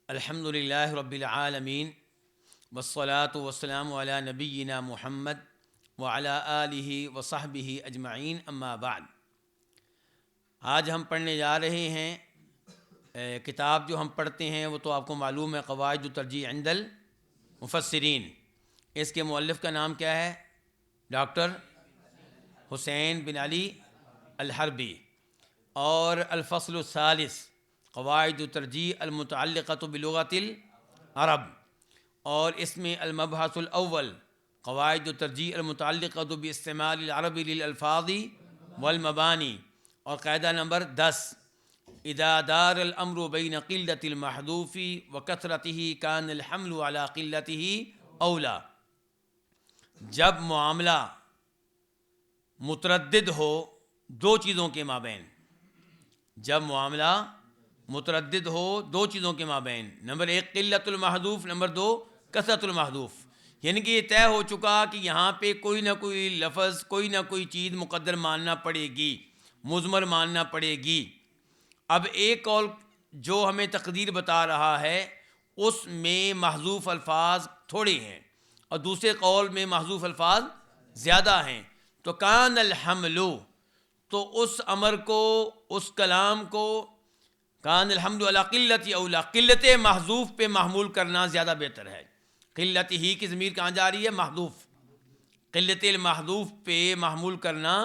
الحمد للہ رب العالمین والصلاة والسلام علی نبینا محمد وعلی آلہ وصحبہ اجمعین اما بعد۔ آج ہم پڑھنے جا رہے ہیں کتاب جو ہم پڑھتے ہیں وہ تو آپ کو معلوم ہے، قواعد الترجیح عند المفسرین۔ اس کے مؤلف کا نام کیا ہے؟ ڈاکٹر حسین بن علی الحربی۔ اور الفصل الثالث قواعد الترجیح المتعلقۃ بلغۃ العرب، اور اس میں المبحث الاول قواعد الترجیح المتعلقۃ باستعمال العرب للالفاظ والمبانی، اور قاعدہ نمبر 10 اذا دار الامر بین قلۃ المحذوف وکثرتہ کان الحمل علی قلتہ اولا۔ جب معاملہ متردد ہو دو چیزوں کے مابین، جب معاملہ متردد ہو دو چیزوں کے مابین، نمبر ایک قلت المحذوف، نمبر دو کثرت المحذوف، یعنی کہ یہ طے ہو چکا کہ یہاں پہ کوئی نہ کوئی لفظ، کوئی نہ کوئی چیز مقدر ماننا پڑے گی، مضمر ماننا پڑے گی۔ اب ایک قول جو ہمیں تقدیر بتا رہا ہے اس میں محذوف الفاظ تھوڑے ہیں اور دوسرے قول میں محذوف الفاظ زیادہ ہیں، تو کان الحمل، تو اس امر کو، اس کلام کو کان الحمد علی قلت اولا، قلت محذوف پہ محمول کرنا زیادہ بہتر ہے۔ قلت ہی کی ضمیر کہاں جا رہی ہے؟ محذوف، قلت المحذوف پہ محمول کرنا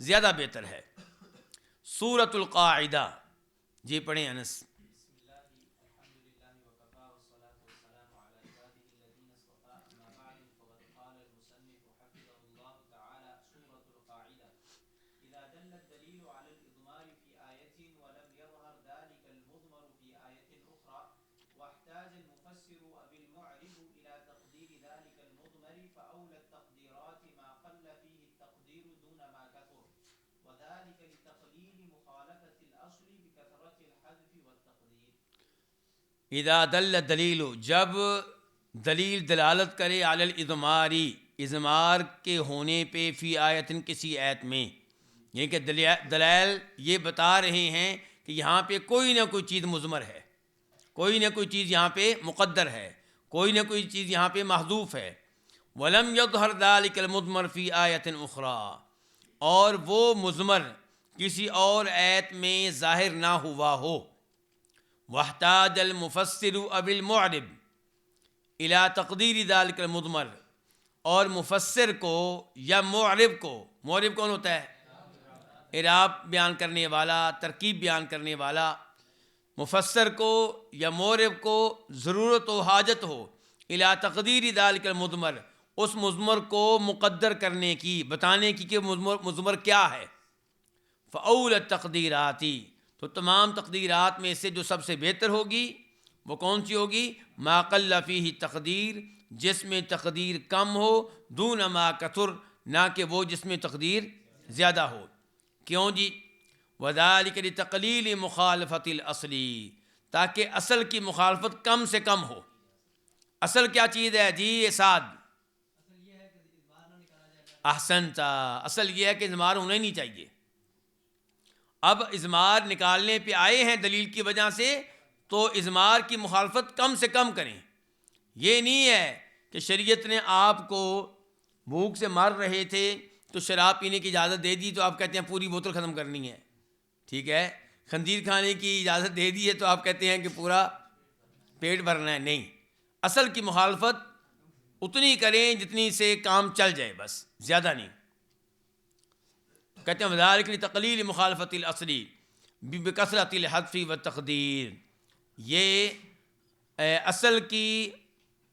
زیادہ بہتر ہے۔ سورۃ القاعدہ، جی پڑھیں انس۔ اذا دل الدلیل، جب دلیل دلالت کرے علی الاضماری، اضمار کے ہونے پہ، فی آیت، کسی آیت میں، یہ کہ دلائل یہ بتا رہے ہیں کہ یہاں پہ کوئی نہ کوئی چیز مضمر ہے، کوئی نہ کوئی چیز یہاں پہ مقدر ہے، کوئی نہ کوئی چیز یہاں پہ محذوف ہے۔ ولم یظہر ذلک المضمر فی آیت اخری، اور وہ مضمر کسی اور آیت میں ظاہر نہ ہوا ہو۔ واحتاج المفسر اب المعرب الی تقدیر ذلک المضمر، اور مفسر کو یا معرب کو، معرب کون ہوتا ہے؟ اعراب بیان کرنے والا، ترکیب بیان کرنے والا، مفسر کو یا معرب کو ضرورت و حاجت ہو الی تقدیر ذلک المضمر، اس مضمر کو مقدر کرنے کی، بتانے کی کہ مضمر کیا ہے۔ فاول التقدیرات، تو تمام تقدیرات میں سے جو سب سے بہتر ہوگی وہ کون سی ہوگی؟ ما قل فیہ تقدیر، جس میں تقدیر کم ہو، دون ما کثر، نہ کہ وہ جس میں تقدیر زیادہ ہو۔ کیوں جی؟ وذالک لتقلیل مخالفت الاصلی، تاکہ اصل کی مخالفت کم سے کم ہو۔ اصل کیا چیز ہے جی سعد؟ احسنتا، اصل یہ ہے کہ اضمار ہونا ہی نہیں چاہیے۔ اب اضمار نکالنے پہ آئے ہیں دلیل کی وجہ سے، تو اضمار کی مخالفت کم سے کم کریں۔ یہ نہیں ہے کہ شریعت نے آپ کو بھوک سے مر رہے تھے تو شراب پینے کی اجازت دے دی، تو آپ کہتے ہیں پوری بوتل ختم کرنی ہے، ٹھیک ہے۔ خنزیر کھانے کی اجازت دے دی ہے تو آپ کہتے ہیں کہ پورا پیٹ بھرنا ہے، نہیں۔ اصل کی مخالفت اتنی کریں جتنی سے کام چل جائے، بس زیادہ نہیں۔ کہتے ہیں وذالک لتقلیل مخالفت الاصلی بکثرت الحذف والتقدیر، یہ اصل کی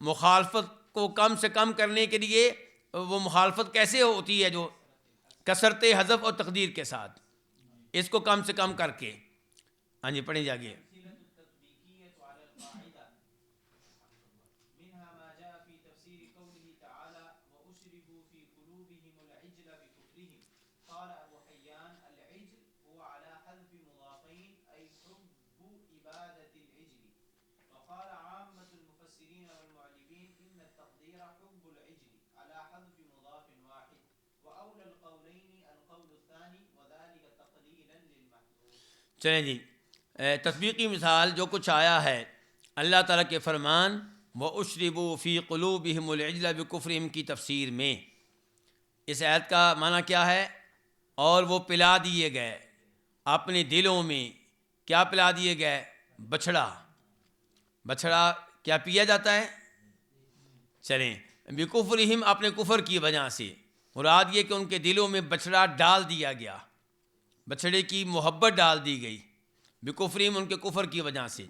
مخالفت کو کم سے کم کرنے کے لیے، وہ مخالفت کیسے ہوتی ہے؟ جو کثرت حذف اور تقدیر کے ساتھ، اس کو کم سے کم کر کے۔ ہاں جی پڑھیں جاگے۔ چلیں جی، تطبیقی مثال جو کچھ آیا ہے اللہ تعالیٰ کے فرمان وَأُشْرِبُوا فِي قُلُوبِهِمُ الْعِجْلَ بِكُفْرِهِمْ کی تفسیر میں اس آیت کا معنی کیا ہے؟ اور وہ پلا دیے گئے اپنے دلوں میں، کیا پلا دیے گئے؟ بچھڑا کیا پیا جاتا ہے؟ چلیں، بِكُفْرِهِمْ اپنے کفر کی وجہ سے، مراد یہ کہ ان کے دلوں میں بچھڑا ڈال دیا گیا، بچھڑے کی محبت ڈال دی گئی، بِكُفْرِهِمْ ان کے کفر کی وجہ سے۔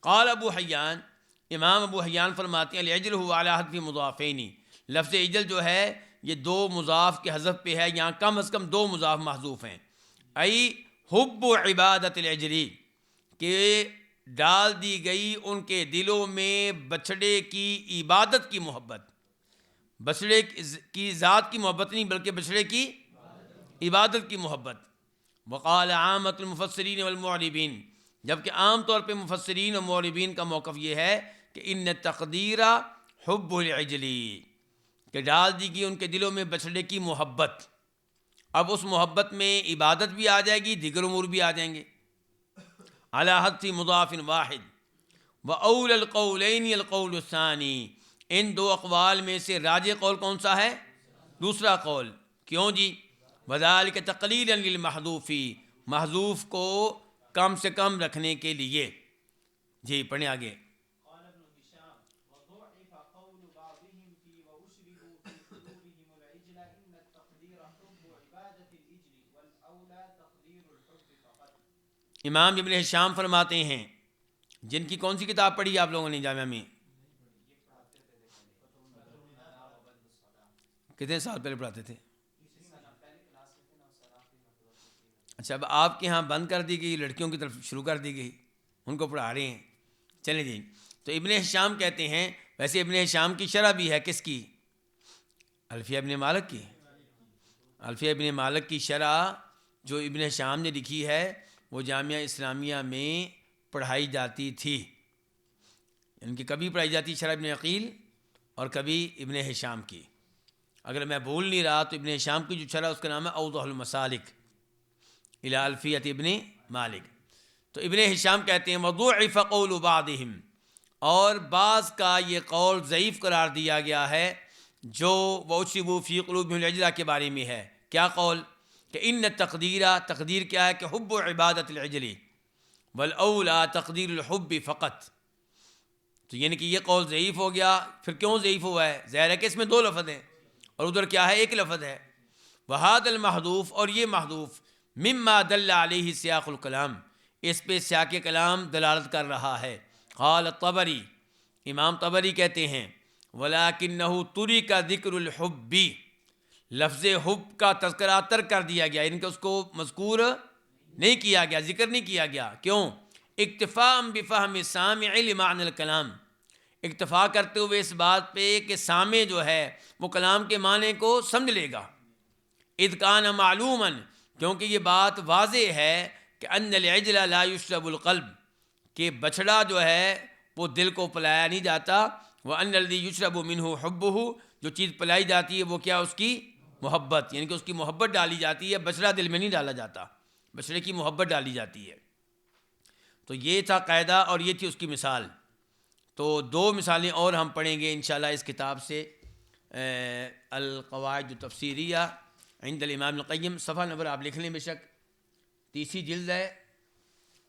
قال ابو حیان، امام ابو حیان فرماتے ہیں العجل هو علی حذف مضافین، لفظ عجل جو ہے یہ دو مضاف کے حذف پہ ہے، یہاں کم از کم دو مضاف محذوف ہیں، ای حب عبادت العجلی، کہ ڈال دی گئی ان کے دلوں میں بچھڑے کی عبادت کی محبت، بچھڑے کی ذات کی محبت نہیں بلکہ بچھڑے کی عبادت کی محبت۔ وقال عامۃ المفسرین والمعربین، جبکہ عام طور پہ مفسرین اور معربین کا موقف یہ ہے کہ ان تقدیر حب العجلی، کہ ڈال دی گئی ان کے دلوں میں بچھڑے کی محبت۔ اب اس محبت میں عبادت بھی آ جائے گی، دیگر امور بھی آ جائیں گے۔ علی حذف مضاف واحد واول القولین القول الثانی، ان دو اقوال میں سے راجح قول کون سا ہے؟ دوسرا قول۔ کیوں جی؟ وذالک تقلیلا للمحذوف، محذوف کو کم سے کم رکھنے کے لیے۔ جی پڑھیں آگے۔ قال ابن هشام وضعف قول بعضهم في وأشربوا في قلوبهم العجل إن التقدير حب عبادة العجل والأولى تقدير الحب فقط۔ امام ابن ہشام فرماتے ہیں، جن کی کون سی کتاب پڑھی آپ لوگوں نے جامعہ میں؟ کتنے سال پہلے پڑھاتے تھے؟ اچھا، اب آپ کے ہاں بند کر دی گئی، لڑکیوں کی طرف شروع کر دی گئی، ان کو پڑھا رہے ہیں۔ چلیں جی، تو ابن ہشام کہتے ہیں، ویسے ابن ہشام کی شرح بھی ہے کس کی؟ الفیہ ابن مالک کی۔ الفیہ ابن مالک کی شرح جو ابن ہشام نے لکھی ہے وہ جامعہ اسلامیہ میں پڑھائی جاتی تھی، ان کی کبھی پڑھائی جاتی شرح ابن عقیل اور کبھی ابن ہشام کی۔ اگر میں بھول نہیں رہا تو ابن ہشام کی جو شرح اس کا نام ہے اوضح المسالک الی الفیۃ ابن مالک۔ تو ابن ہشام کہتے ہیں وضعف قول بعضهم، اور بعض کا یہ قول ضعیف قرار دیا گیا ہے جو وَأُشْرِبُوا فِي قُلُوبِهِمُ الْعِجْلَ کے بارے میں ہے۔ کیا قول؟ کہ ان تقدیر کیا ہے کہ حب عبادت العجل والاولی تقدیر الحب فقط۔ تو یعنی کہ یہ قول ضعیف ہو گیا۔ پھر کیوں ضعیف ہوا ہے؟ ظاہر ہے کہ اس میں دو لفظ ہیں اور ادھر کیا ہے؟ ایک لفظ ہے۔ وَهَذَا الْمَحْذُوفُ، اور یہ محذوف، مما دل علیہ سیاق الکلام، اس پہ سیاق کلام دلالت کر رہا ہے۔ قال الطبری، امام طبری کہتے ہیں وَلَكِنَّهُ تُرِكَ ذِكْرُ الْحُبِّ، لفظ حب کا تذکرہ ترک کر دیا گیا، ان کا اس کو مذکور نہیں کیا گیا، ذکر نہیں کیا گیا۔ کیوں؟ اکتفاء بفہم السامع لمعنی الکلام، اکتفا کرتے ہوئے اس بات پہ کہ سامع جو ہے وہ کلام کے معنی کو سمجھ لے گا۔ اذ کان معلوما، کیونکہ یہ بات واضح ہے کہ ان العجل لا یشرب القلب، کہ بچھڑا جو ہے وہ دل کو پلایا نہیں جاتا، وان الذی یشرب منہ حبہ، جو چیز پلائی جاتی ہے وہ کیا؟ اس کی محبت، یعنی کہ اس کی محبت ڈالی جاتی ہے، بچڑا دل میں نہیں ڈالا جاتا، بچڑے کی محبت ڈالی جاتی ہے۔ تو یہ تھا قاعدہ اور یہ تھی اس کی مثال۔ تو دو مثالیں اور ہم پڑھیں گے انشاءاللہ اس کتاب سے، القواعد التفسیریہ عند الامام القیم، صفحہ نمبر آپ لکھ لیں بے شک، تیسری جلد ہے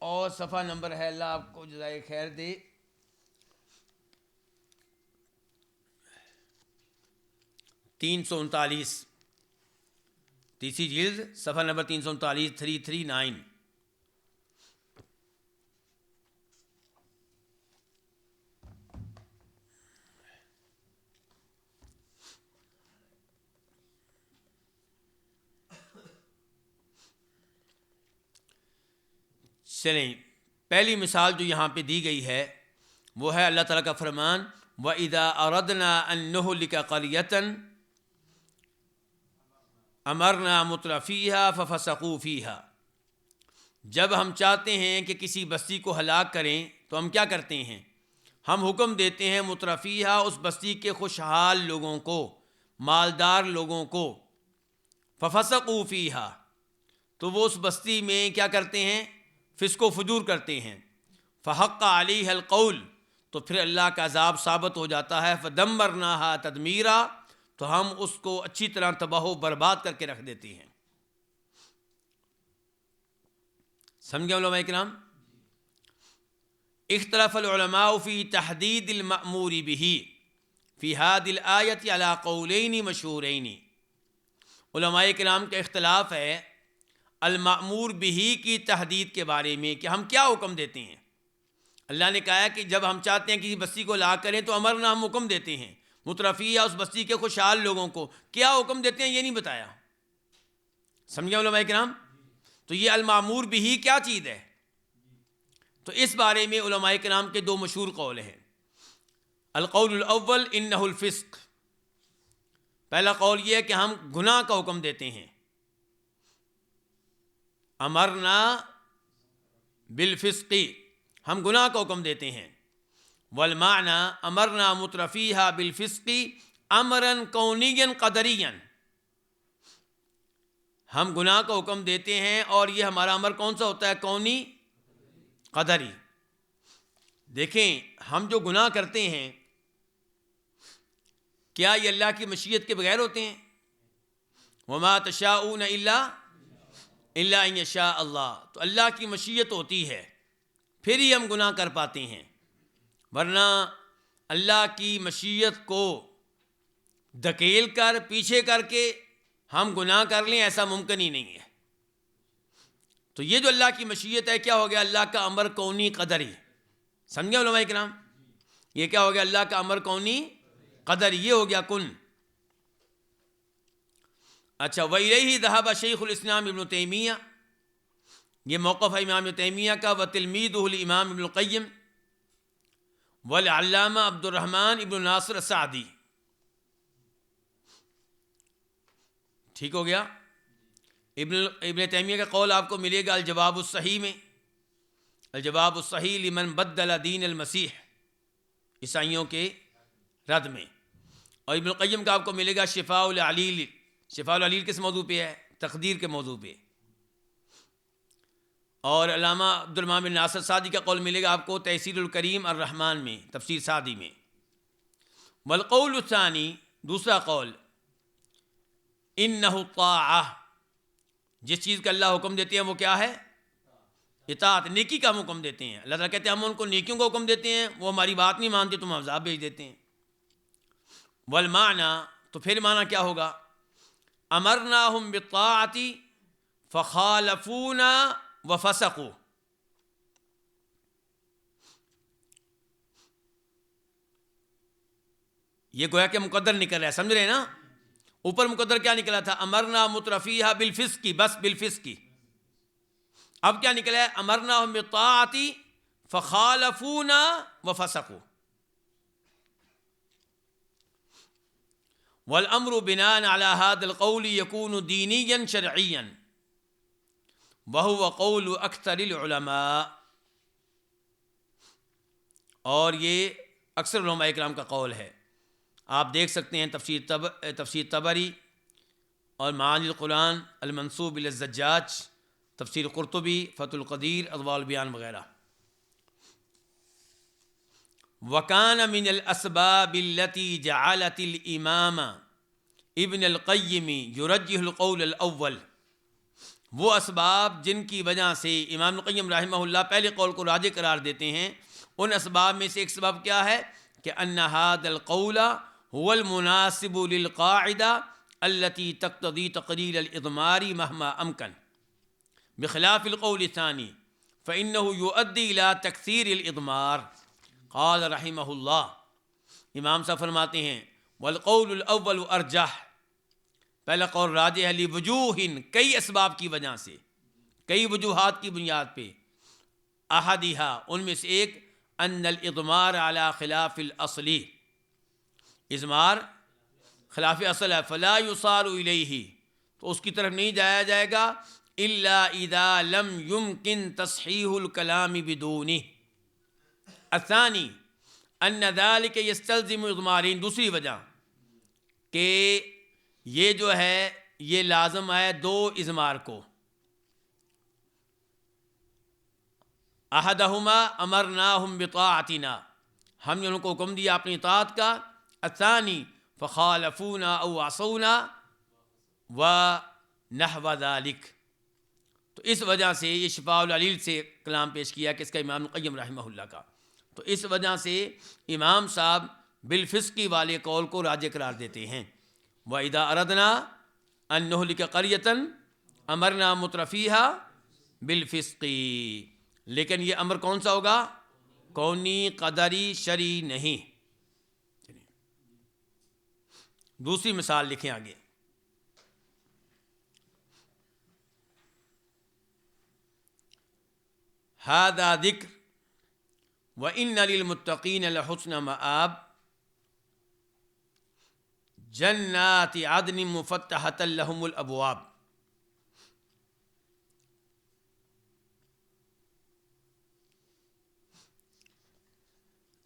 اور صفحہ نمبر ہے، اللہ آپ کو جزائے خیر دے، 339، تیسری جلد صفحہ نمبر 339، 339۔ چلیں، پہلی مثال جو یہاں پہ دی گئی ہے وہ ہے اللہ تعالیٰ کا فرمان وَإِذَا أَرَدْنَا أَن نُهْلِكَ قَرْيَةً أَمَرْنَا مُتْرَفِيهَا فَفَسَقُوا فِيهَا، جب ہم چاہتے ہیں کہ کسی بستی کو ہلاک کریں تو ہم کیا کرتے ہیں؟ ہم حکم دیتے ہیں مترفیہا، اس بستی کے خوشحال لوگوں کو، مالدار لوگوں کو، فَفَسَقُوا فِيهَا، تو وہ اس بستی میں کیا کرتے ہیں؟ فسق و فجور کرتے ہیں۔ فحق علیہ القول، تو پھر اللہ کا عذاب ثابت ہو جاتا ہے، فدمرناہا تدمیرا، تو ہم اس کو اچھی طرح تباہ و برباد کر کے رکھ دیتے ہیں۔ سمجھے علماء کرام؟ اختلف العلماء فی تحدید المأمور به فی هذه الآیۃ علی قولین مشہورین۔ علماء کرام کا اختلاف ہے المأمور به کی تحدید کے بارے میں کہ ہم کیا حکم دیتے ہیں۔ اللہ نے کہا کہ جب ہم چاہتے ہیں کسی بستی کو لا کریں تو امرنا، ہم حکم دیتے ہیں، مترفیہ اس بستی کے خوشحال لوگوں کو کیا حکم دیتے ہیں یہ نہیں بتایا۔ سمجھے علماء کرام؟ تو یہ المأمور به کیا چیز ہے؟ تو اس بارے میں علماء کرام کے دو مشہور قول ہیں۔ القول الاول انہ الفسق، پہلا قول یہ ہے کہ ہم گناہ کا حکم دیتے ہیں، امرنا بالفسق، ہم گناہ کا حکم دیتے ہیں۔ والمعنی امرنا مترفیہا بالفسق امرا کونیا قدریا، ہم گناہ کا حکم دیتے ہیں اور یہ ہمارا امر کون سا ہوتا ہے؟ کونی، قدری۔ دیکھیں ہم جو گناہ کرتے ہیں کیا یہ اللہ کی مشیت کے بغیر ہوتے ہیں؟ وما تشاءون الا ان یشاء اللہ، تو اللہ کی مشیت ہوتی ہے پھر ہی ہم گناہ کر پاتے ہیں، ورنہ اللہ کی مشیت کو دھکیل کر پیچھے کر کے ہم گناہ کر لیں ایسا ممکن ہی نہیں ہے۔ تو یہ جو اللہ کی مشیت ہے کیا ہو گیا؟ اللہ کا امر کونی قدری۔ سمجھے علماء کرام؟ یہ کیا ہو گیا؟ اللہ کا امر کونی قدری، یہ ہو گیا کن۔ اچھا، وَإِلَيْهِ ذَهَبَ شیخ الاسلام ابن تیمیہ، یہ موقف ہے امام تیمیہ کا، وتلمیذہ الامام ابن القیم والعلامہ عبد الرحمن ابن ناصر السعدی۔ ٹھیک ہو گیا؟ ابن تیمیہ کا قول آپ کو ملے گا الجواب الصحیح میں، الجواب الصحیح لمن بدل دین المسیح، عیسائیوں کے رد میں، اور ابن القیم کا آپ کو ملے گا شفاء العلیل۔ شفاء العلیل کس موضوع پہ ہے؟ تقدیر کے موضوع پہ۔ اور علامہ عبد الرحمن بن ناصر سعدی کا قول ملے گا آپ کو تیسیر الکریم الرحمن میں، تفسیر سعدی میں۔ والقول الثانی، دوسرا قول، انہ الطاعہ، جس چیز کا اللہ حکم دیتے ہیں وہ کیا ہے؟ اطاعت، نیکی کا ہم حکم دیتے ہیں۔ اللہ تعالیٰ کہتے ہیں ہم ان کو نیکیوں کا حکم دیتے ہیں، وہ ہماری بات نہیں مانتے تو ہم عذاب بھیج دیتے ہیں۔ والمعنی، تو پھر معنی کیا ہوگا؟ امرناہم بالطاعۃ فخالفونا وفسقوا، یہ گویا کہ مقدر نکل رہا ہے، سمجھ رہے ہیں نا؟ اوپر مقدر کیا نکلا تھا؟ امرنا مترفیہا بالفسق، بس بالفسق۔ اب کیا نکلا ہے؟ امرناہم بالطاعۃ فخالفونا وفسقوا۔ والامر بناء على هذا القول يكون دینیا شرعیا وهو قول اکثر العلماء، اور یہ اکثر علماء کرام کا قول ہے۔ آپ دیکھ سکتے ہیں تفسیر طبری اور معانی القرآن المنسوب الی الزجاج، تفسیر قرطبی، فتح القدیر، اضواء البیان وغیرہ۔ وَكَانَ مِنَ الْأَسْبَابِ الَّتِي جَعَلَتِ الْإِمَامَ ابن القیم یرجح القول الاول، وہ اسباب جن کی وجہ سے امام القیم رحمہ اللہ پہلے قول کو راجح قرار دیتے ہیں، ان اسباب میں سے ایک سبب کیا ہے کہ ان هذا القول هو المناسب للقاعدہ التي تقتضی تقریر الاضمار مهما امکن، بخلاف القول الثانی فإنه يؤدي إلى تكثير الإضمار۔ قال رحمہ اللہ، امام صاحب فرماتے ہیں والقول الاول ارجح، پہلا قول راجح ہے لوجوہ، کئی اسباب کی وجہ سے، کئی وجوہات کی بنیاد پہ، احدھا، ان میں سے ایک، ان الاضمار علی خلاف الاصلی، اضمار خلاف اصل ہے، فلا یصار الیہ، تو اس کی طرف نہیں جایا جائے گا الا اذا لم یمکن تصحیح الکلام بدونہ۔ الثانی ان ذلک یستلزم اضمارین، دوسری وجہ کہ یہ جو ہے یہ لازم ہے دو اضمار کو، احدہما امرناہم بطاعتنا، ہم نے ان کو حکم دیا اپنی اطاعت کا. الثانی فخالفونا او عصونا ونحو ذلک. تو اس وجہ سے یہ شفاء العلیل سے کلام پیش کیا کس کا؟ امام القیم رحمہ اللہ کا. تو اس وجہ سے امام صاحب بالفسقی والے قول کو راجح قرار دیتے ہیں. وَإِذَا أَرَدْنَا أَن نُهْلِكَ قَرْيَةً أَمَرْنَا مُتْرَفِيهَا بِالْفِسْقِ. لیکن یہ امر کون سا ہوگا؟ کونی، قدری، شرعی نہیں. دوسری مثال لکھیں آگے. هذا ذکر وَإِنَّ لِلْمُتَّقِينَ لَحُسْنَ مَآب جنات عدن مفتحة لهم الابواب.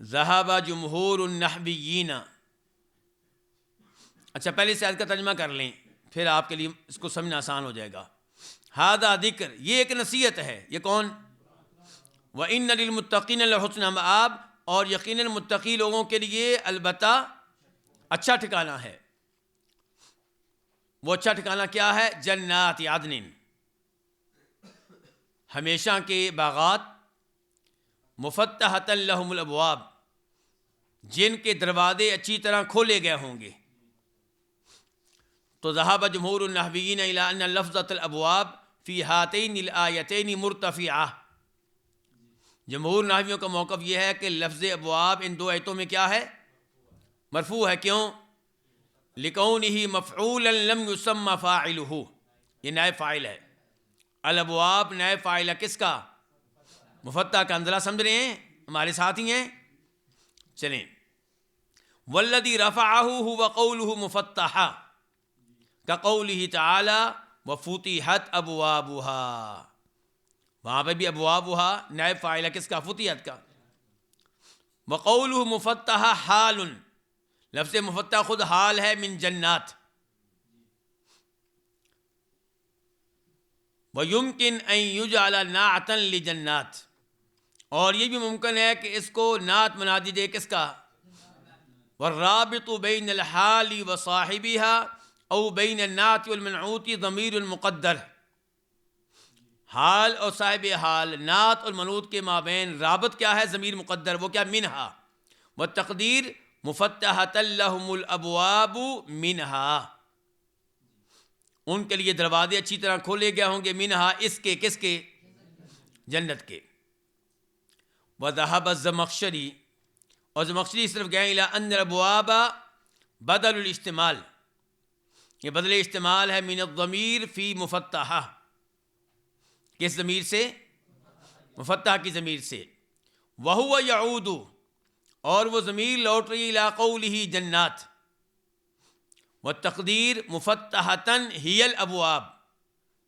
ذهب جمہور النحویین. اچھا پہلے سے آیت کا ترجمہ کر لیں پھر آپ کے لیے اس کو سمجھنا آسان ہو جائے گا. ہذا ذکر، یہ ایک نصیحت ہے. یہ کون؟ وَإِنَّ لِلْمُتَّقِينَ لَحُسْنَ مَآب، اور یقیناً متقی لوگوں کے لیے البتہ اچھا ٹھکانہ ہے. وہ اچھا ٹھکانہ کیا ہے؟ جنات عدن، ہمیشہ کے باغات، مفتحۃ لہم الابواب، جن کے دروازے اچھی طرح کھولے گئے ہوں گے. تو ذہب جمہور النحویین الی ان لفظۃ الابواب فی ہاتین الآیتین مرتفعہ. جمہور نحویوں کا موقف یہ ہے کہ لفظ ابواب ان دو آیتوں میں کیا ہے؟ مرفوع ہے. کیوں؟ لکونہ مفعولا لم یسمى فاعلہ، یہ نائب فاعل ہے. الابواب نائب فاعل ہے کس کا؟ مفتح کا. اندرا سمجھ رہے ہیں؟ ہمارے ساتھ ہی ہیں؟ چلیں. والذی رفعہ هو قولہ مفتحہ کقولہ تعالی وفتحت ابوابها. وہاں پہ بھی ابوابها نائب فاعل ہے کس کا؟ فتحت کا. وقولہ مفتحہ حال، لفظ مفتح خود حال ہے من جنات. وَيُمْكِنْ أَن يُجْعَلَ نَعْتًا لِجَنَّاتٍ، اور یہ بھی ممکن ہے کہ اس کو نعت بنا دیجئے کس کا؟ وَالرَّابِطُ بَيْنَ الْحَالِ وَصَاحِبِهَا أَوْ بَيْنَ النَّعْتِ وَالْمَنْعُوتِ ضَمِيرٌ مُقَدَّرٌ. حال اور صاحب حال، نعت اور منعوت کے مابین رابط کیا ہے؟ ضمیر مقدر. وہ کیا؟ منہا. والتقدیر مفتحۃ لہم الابواب منہا، ان کے لیے دروازے اچھی طرح کھولے گئے ہوں گے. منہا، اس کے، کس کے؟ جنت کے. وذهب الزمخشری، اور زمخشری صرف گئے الی ان الابواب بدل الاستعمال، یہ بدل استعمال ہے من الضمیر فی مفتحہ. کس ضمیر سے؟ مفتح کی ضمیر سے. وہو یعود، اور وہ ضمیر لوٹ رہی الی قولہ جنات. والتقدیر مفتحۃ ہی الابواب،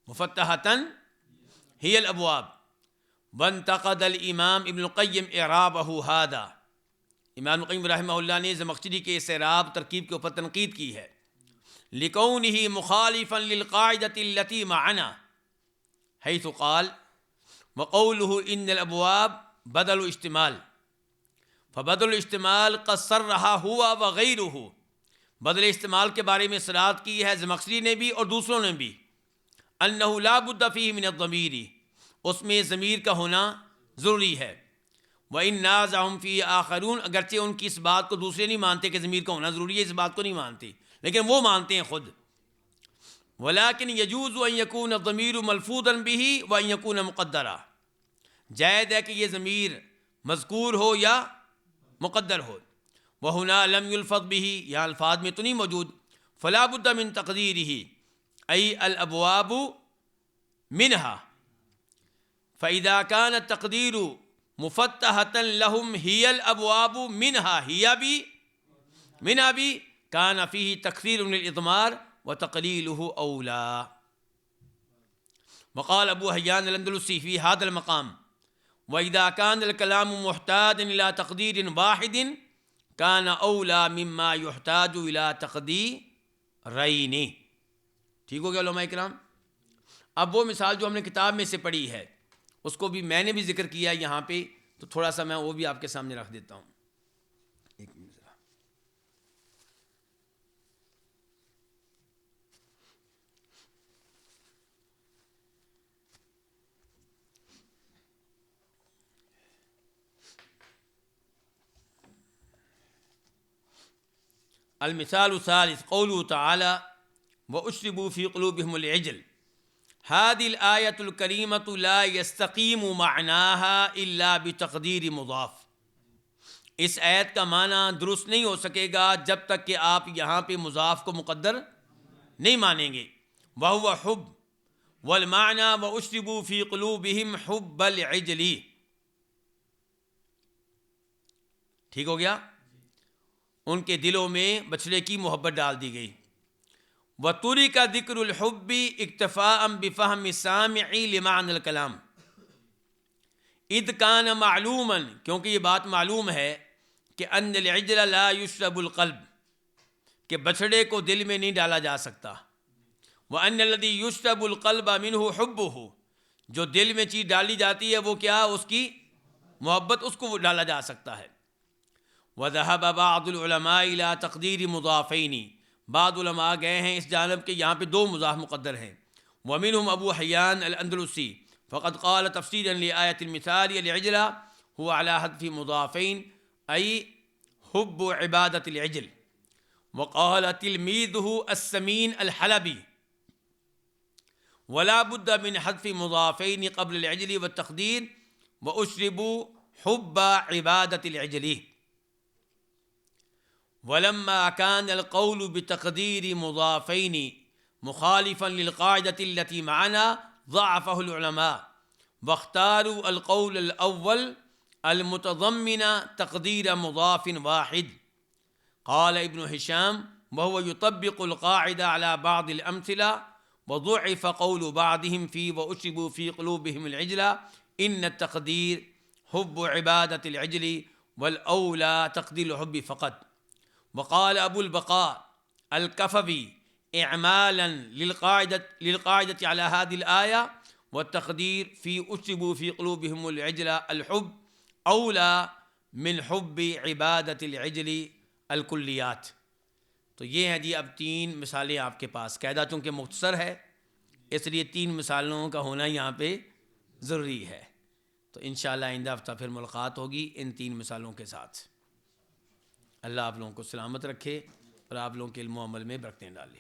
مفتحۃ ہی الابواب. وانتقد الامام ابن القیم اعرابہ ھذا، امام القیم رحمہ اللہ نے زمخشری کے اس اعراب ترکیب کے اوپر تنقید کی ہے. لکونہ مخالفا للقاعدۃ التی معنا حیث قال وقولہ ان الابواب بدل اشتمال. فبدل استعمال قد صرحہ ہوا وغیرہ، بدل استعمال کے بارے میں صراحت کی ہے زمخشری نے بھی اور دوسروں نے بھی. انہ لا بد فیہ من الضمیر، اس میں ضمیر کا ہونا ضروری ہے. وَإِن نَازَعَهُمْ فِيهِ آخَرُونَ، اگرچہ ان کی اس بات کو دوسرے نہیں مانتے کہ ضمیر کا ہونا ضروری ہے، اس بات کو نہیں مانتے، لیکن وہ مانتے ہیں خود. وَلَكِنْ يَجُوزُ أَن يَكُونَ الضَّمِيرُ مَلْفُوظًا بِهِ وَأَن يَكُونَ مُقَدَّرًا، جائز ہے کہ یہ ضمیر مذکور ہو یا مقدر ہو. وَهُنَا لَمْ يُلْفظ بِهِ، یہاں الفاظ میں تو نہیں موجود. فَلَا بُدَّ مِن تَقْدِيرِهِ أي الأبواب منها. فإذا كان التقدير مفتحة لهم هي الأبواب منها بھی كان فيه تكثير للإضمار وتقليله أولى. وقال أبو حيان الأندلسي في هذا المقام وإذا كان الكلام محتاجا إلى تقدير واحد كان أولى مما يحتاج إلى تقديرين. ٹھیک ہو گیا علماء کرام؟ اب وہ مثال جو ہم نے کتاب میں سے پڑھی ہے اس کو بھی میں نے بھی ذکر کیا یہاں پہ، تو تھوڑا سا میں وہ بھی آپ کے سامنے رکھ دیتا ہوں. المثال الثالث قوله تعالى وأشربوا في قلوبهم العجل هذه الآية الكريمة لا يستقيم معناها إلا بتقدير مضاف. اس آیت کا معنی درست نہیں ہو سکے گا جب تک کہ آپ یہاں پہ مضاف کو مقدر نہیں مانیں گے. وهو حب والمعنى وأشربوا في قلوبهم حب العجل. ٹھیک ہو گیا؟ ان کے دلوں میں بچڑے کی محبت ڈال دی گئی. وَتُرِكَ ذِكْرُ الْحُبِّ اكتفاءً بفهم السامع لمعنى الكلام اذ كان معلوما، کیونکہ یہ بات معلوم ہے کہ ان العجل لا يشرب القلب، کہ بچڑے کو دل میں نہیں ڈالا جا سکتا. وَأَنَّ الَّذِي يُشْرَبُ الْقَلْبَ مِنْهُ حُبُّهُ، جو دل میں چیز ڈالی جاتی ہے وہ کیا؟ اس کی محبت، اس کو ڈالا جا سکتا ہے. وَذَهَبَ بَعْضُ الْعُلَمَاءِ إِلَىٰ تَقْدِيرِ مُضَافَيْنِ، بعض علماء گئے ہیں اس جانب کہ یہاں پہ دو مضاف مقدر ہیں. وَمِنْهُمْ أبو حيان الأندلسي فقد قال تفسيرا لآية المثال العجل هو على حذف مضافين أي حب عبادة العجل. وقال تلميذه السمين الحلبي ولا بد من حذف مضافين قبل العجل والتقدير وأشربوا حب عبادة العجل. ولما كان القول بتقدير مضافين مخالفا للقاعدة التي معنا ضعفه العلماء واختاروا القول الأول المتضمن تقدير مضاف واحد. قال ابن هشام وهو يطبق القاعدة على بعض الأمثلة وضعف قول بعضهم في وأشربوا في قلوبهم العجل إن التقدير حب عبادة العجل والأولى تقدير الحب فقط. وقال أبو البقاء الكفبي إعمالا للقاعدة على هذه الآية والتقدير في أشربوا في قلوبهم العجل الحب أولى من حب عبادة العجل الكليات. تو یہ ہیں جی اب تین مثالیں آپ کے پاس. قاعدہ چونکہ مختصر ہے اس لیے تین مثالوں کا ہونا یہاں پہ ضروری ہے. تو انشاءاللہ آئندہ ہفتہ پھر ملاقات ہوگی ان تین مثالوں کے ساتھ. اللہ آپ لوگوں کو سلامت رکھے اور آپ لوگوں کے علم و عمل میں برکتیں ڈالے.